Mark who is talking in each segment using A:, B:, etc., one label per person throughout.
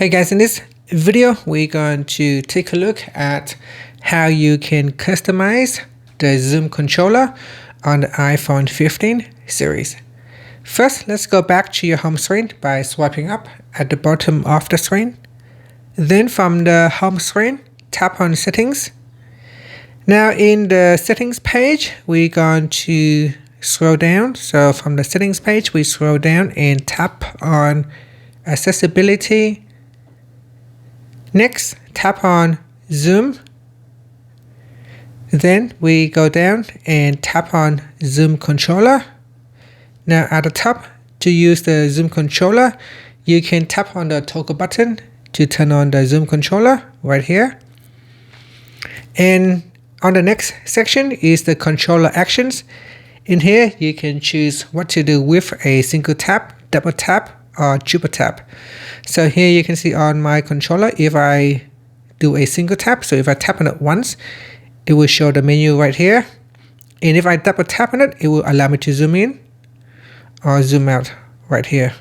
A: Hey guys, in this video we're going to take a look at how you can customize the zoom controller on the iPhone 15 series. First, let's go back to your home screen by swiping up at the bottom of the screen. Then from the home screen, tap on settings. Now in the settings page, we're going to scroll down. So from the settings page, we scroll down and tap on accessibility. Next, tap on zoom. Then we go down and tap on zoom controller. Now at the top, to use the zoom controller, you can tap on the toggle button to turn on the zoom controller right here. And on the next section is the controller actions. In here, you can choose what to do with a single tap, double tap, or triple tap. So here you can see on my controller, if I do a single tap, so if I tap on it once, it will show the menu right here. And if I double tap on it, it will allow me to zoom in or zoom out right here.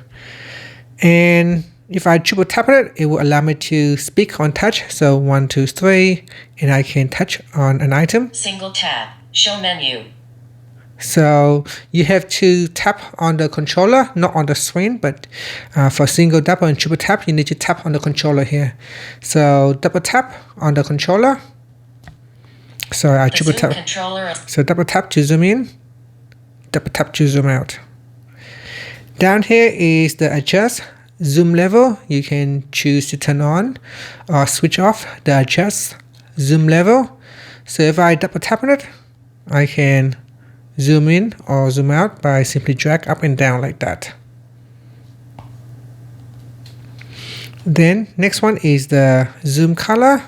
A: And if I triple tap on it, it will allow me to speak on touch. So 1, 2, 3, and I can touch on an item.
B: Single tap, show menu.
A: So you have to tap on the controller, not on the screen, but for single, double, and triple tap, you need to tap on the controller here. So double tap on the controller. So I triple tap. So double tap to zoom in, double tap to zoom out. Down here is the adjust zoom level. You can choose to turn on or switch off the adjust zoom level. So if I double tap on it, I can zoom in or zoom out by simply drag up and down like that. Then next one is the zoom color.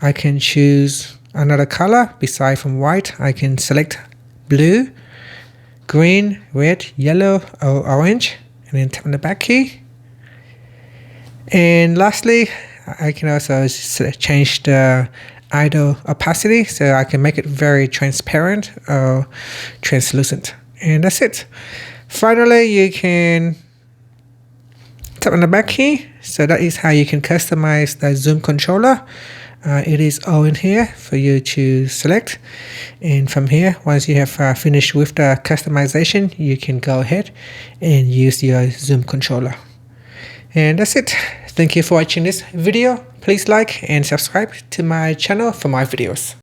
A: I can choose another color beside from white. I can select blue, green, red, yellow, or orange, and then tap on the back key. And lastly, I can also change the idle opacity, so I can make it very transparent or translucent. And that's it. Finally, you can tap on the back key. So that is how you can customize the zoom controller. It is all in here for you to select. And from here, once you have finished with the customization, you can go ahead and use your zoom controller. And that's it. Thank you for watching this video. Please like and subscribe to my channel for more videos.